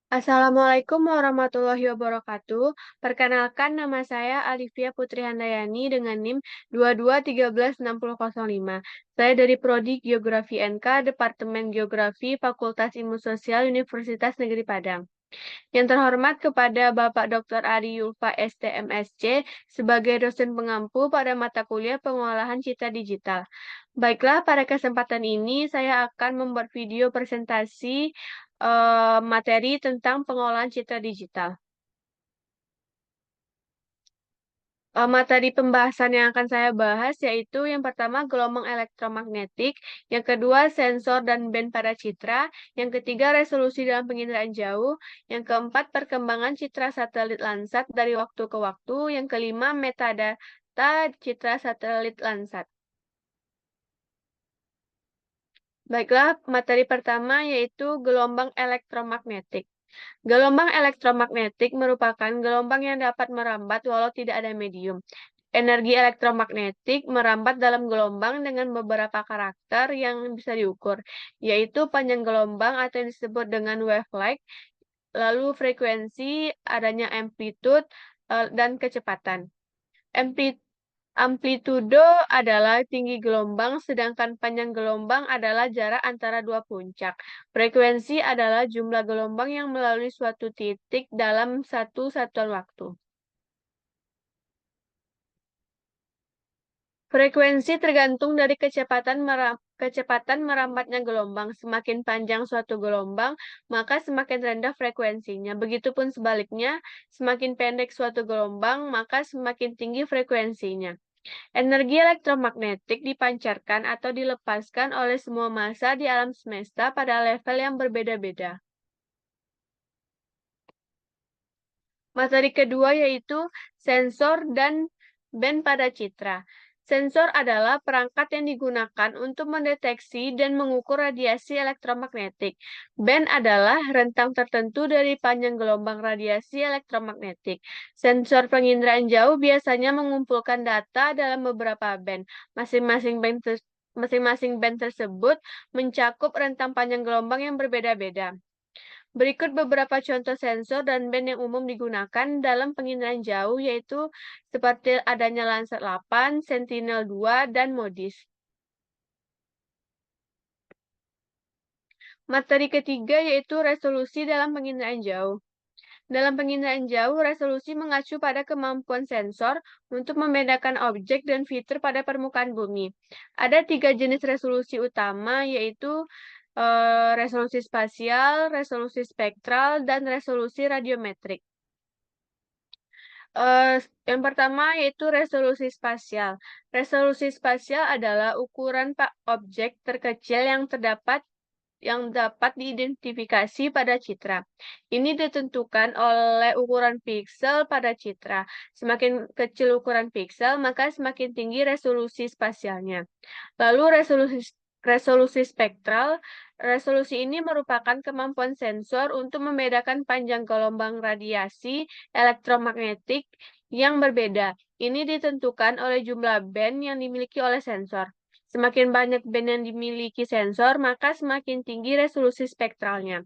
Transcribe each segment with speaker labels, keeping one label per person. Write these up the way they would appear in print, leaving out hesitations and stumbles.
Speaker 1: Assalamualaikum warahmatullahi wabarakatuh. Perkenalkan nama saya Alivia Putri Handayani dengan NIM 22136005. Saya dari Prodi Geografi NK, Departemen Geografi, Fakultas Ilmu Sosial, Universitas Negeri Padang. Yang terhormat kepada Bapak Dr. Ari Yulfa STMSC sebagai dosen pengampu pada mata kuliah Pengolahan Citra Digital. Baiklah, pada kesempatan ini saya akan membuat video presentasi materi tentang pengolahan citra digital. Materi pembahasan yang akan saya bahas yaitu yang pertama gelombang elektromagnetik, yang kedua sensor dan band pada citra, yang ketiga resolusi dalam penginderaan jauh, yang keempat perkembangan citra satelit Landsat dari waktu ke waktu, yang kelima metadata citra satelit Landsat. Baiklah, materi pertama yaitu gelombang elektromagnetik. Gelombang elektromagnetik merupakan gelombang yang dapat merambat walau tidak ada medium. Energi elektromagnetik merambat dalam gelombang dengan beberapa karakter yang bisa diukur, yaitu panjang gelombang atau yang disebut dengan wavelength, lalu frekuensi, adanya amplitude, dan kecepatan. Amplitudo adalah tinggi gelombang, sedangkan panjang gelombang adalah jarak antara dua puncak. Frekuensi adalah jumlah gelombang yang melalui suatu titik dalam satu satuan waktu. Frekuensi tergantung dari kecepatan merambatnya gelombang. Semakin panjang suatu gelombang, maka semakin rendah frekuensinya. Begitupun sebaliknya, semakin pendek suatu gelombang, maka semakin tinggi frekuensinya. Energi elektromagnetik dipancarkan atau dilepaskan oleh semua massa di alam semesta pada level yang berbeda-beda. Materi kedua yaitu sensor dan band pada citra. Sensor adalah perangkat yang digunakan untuk mendeteksi dan mengukur radiasi elektromagnetik. Band adalah rentang tertentu dari panjang gelombang radiasi elektromagnetik. Sensor penginderaan jauh biasanya mengumpulkan data dalam beberapa band. Masing-masing band tersebut mencakup rentang panjang gelombang yang berbeda-beda. Berikut beberapa contoh sensor dan band yang umum digunakan dalam penginderaan jauh, yaitu seperti adanya Landsat 8, Sentinel-2, dan MODIS. Materi ketiga yaitu resolusi dalam penginderaan jauh. Dalam penginderaan jauh, resolusi mengacu pada kemampuan sensor untuk membedakan objek dan fitur pada permukaan bumi. Ada 3 jenis resolusi utama, yaitu resolusi spasial, resolusi spektral, dan resolusi radiometrik. Yang pertama yaitu resolusi spasial. Resolusi spasial adalah ukuran objek terkecil yang dapat diidentifikasi pada citra. Ini ditentukan oleh ukuran piksel pada citra. Semakin kecil ukuran piksel, maka semakin tinggi resolusi spasialnya. Lalu resolusi spektral. Resolusi ini merupakan kemampuan sensor untuk membedakan panjang gelombang radiasi elektromagnetik yang berbeda. Ini ditentukan oleh jumlah band yang dimiliki oleh sensor. Semakin banyak band yang dimiliki sensor, maka semakin tinggi resolusi spektralnya.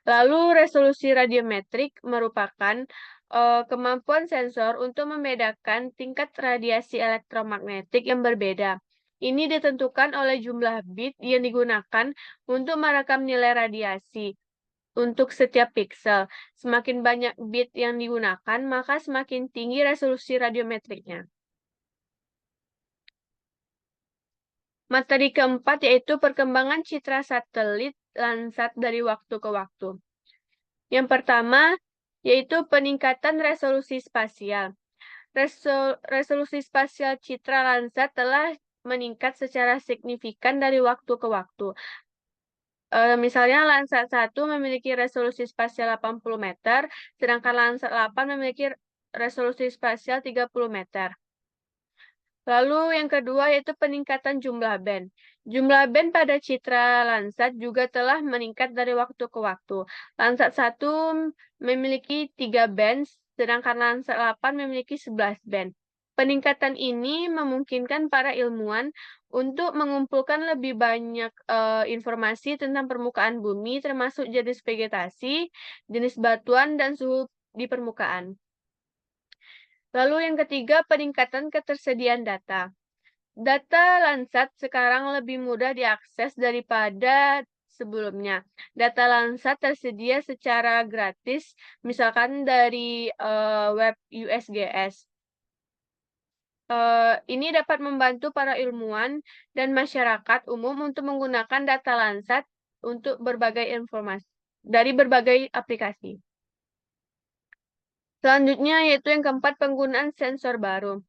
Speaker 1: Lalu resolusi radiometrik merupakan kemampuan sensor untuk membedakan tingkat radiasi elektromagnetik yang berbeda. Ini ditentukan oleh jumlah bit yang digunakan untuk merekam nilai radiasi untuk setiap piksel. Semakin banyak bit yang digunakan, maka semakin tinggi resolusi radiometriknya. Materi keempat yaitu perkembangan citra satelit Landsat dari waktu ke waktu. Yang pertama yaitu peningkatan resolusi spasial. Resolusi spasial citra Landsat telah meningkat secara signifikan dari waktu ke waktu. Misalnya Landsat 1 memiliki resolusi spasial 80 meter, sedangkan Landsat 8 memiliki resolusi spasial 30 meter. Lalu yang kedua yaitu peningkatan jumlah band. Jumlah band pada citra Landsat juga telah meningkat dari waktu ke waktu. Landsat 1 memiliki 3 band, sedangkan Landsat 8 memiliki 11 band. Peningkatan ini memungkinkan para ilmuwan untuk mengumpulkan lebih banyak informasi tentang permukaan bumi, termasuk jenis vegetasi, jenis batuan, dan suhu di permukaan. Lalu yang ketiga, peningkatan ketersediaan data. Data Landsat sekarang lebih mudah diakses daripada sebelumnya. Data Landsat tersedia secara gratis, misalkan dari web USGS. Ini dapat membantu para ilmuwan dan masyarakat umum untuk menggunakan data Landsat untuk berbagai informasi dari berbagai aplikasi. Selanjutnya yaitu yang keempat, penggunaan sensor baru.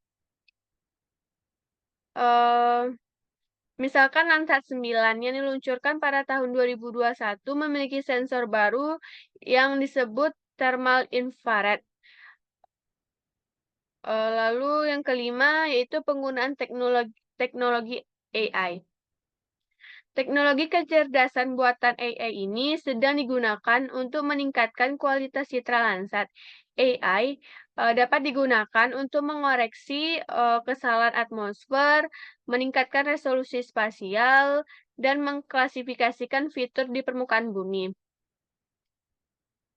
Speaker 1: Misalkan Landsat 9 yang diluncurkan pada tahun 2021 memiliki sensor baru yang disebut thermal infrared. Lalu yang kelima yaitu penggunaan teknologi AI. Teknologi kecerdasan buatan AI ini sedang digunakan untuk meningkatkan kualitas citra Landsat. AI dapat digunakan untuk mengoreksi kesalahan atmosfer, meningkatkan resolusi spasial, dan mengklasifikasikan fitur di permukaan bumi.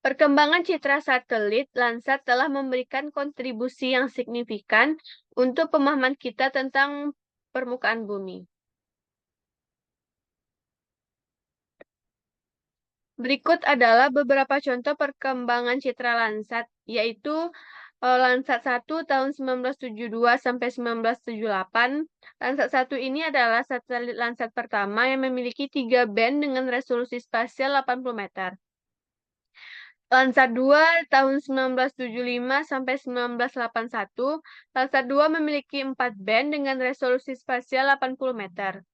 Speaker 1: Perkembangan citra satelit Landsat telah memberikan kontribusi yang signifikan untuk pemahaman kita tentang permukaan bumi. Berikut adalah beberapa contoh perkembangan citra Landsat, yaitu Landsat 1 tahun 1972 sampai 1978. Landsat 1 ini adalah satelit Landsat pertama yang memiliki 3 band dengan resolusi spasial 80 meter. Landsat 2 tahun 1975 sampai 1981, Landsat 2 memiliki 4 band dengan resolusi spasial 80 meter.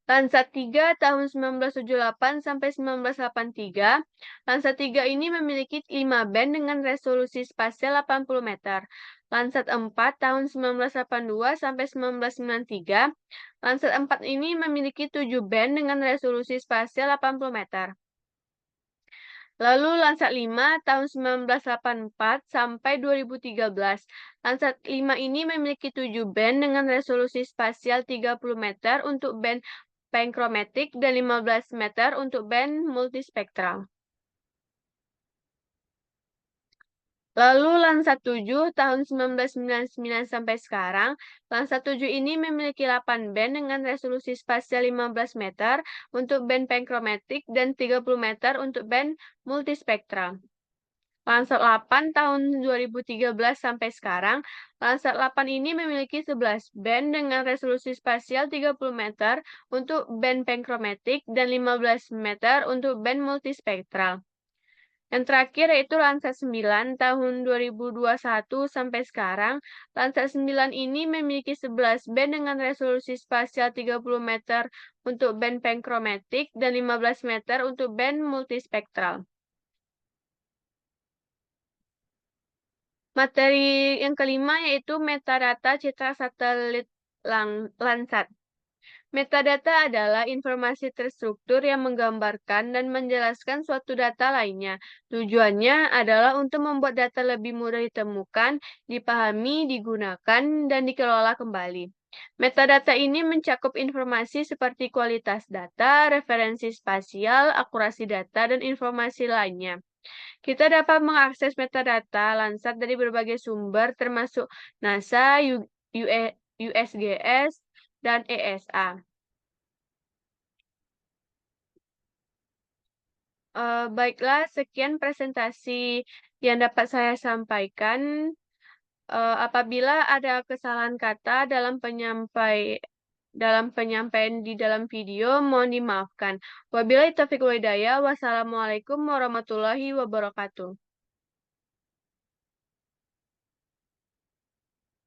Speaker 1: Landsat 3 tahun 1978 sampai 1983, Landsat 3 ini memiliki 5 band dengan resolusi spasial 80 meter. Landsat 4 tahun 1982 sampai 1993, Landsat 4 ini memiliki 7 band dengan resolusi spasial 80 meter. Lalu Landsat 5 tahun 1984 sampai 2013. Landsat 5 ini memiliki 7 band dengan resolusi spasial 30 meter untuk band pankromatik dan 15 meter untuk band multispektral. Lalu Landsat 7 tahun 1999 sampai sekarang, Landsat 7 ini memiliki 8 band dengan resolusi spasial 15 meter untuk band pankromatik dan 30 meter untuk band multispektral. Landsat 8 tahun 2013 sampai sekarang, Landsat 8 ini memiliki 11 band dengan resolusi spasial 30 meter untuk band pankromatik dan 15 meter untuk band multispektral. Yang terakhir yaitu Landsat 9 tahun 2021 sampai sekarang. Landsat 9 ini memiliki 11 band dengan resolusi spasial 30 meter untuk band pankromatik dan 15 meter untuk band multispektral. Materi yang kelima yaitu metadata citra satelit Landsat. Metadata adalah informasi terstruktur yang menggambarkan dan menjelaskan suatu data lainnya. Tujuannya adalah untuk membuat data lebih mudah ditemukan, dipahami, digunakan, dan dikelola kembali. Metadata ini mencakup informasi seperti kualitas data, referensi spasial, akurasi data, dan informasi lainnya. Kita dapat mengakses metadata Landsat dari berbagai sumber termasuk NASA, USGS, dan ESA. Baiklah, sekian presentasi yang dapat saya sampaikan. Apabila ada kesalahan kata dalam penyampaian di dalam video, mohon dimaafkan. Wabillahi taufiq wal hidayah. Wassalamualaikum warahmatullahi wabarakatuh.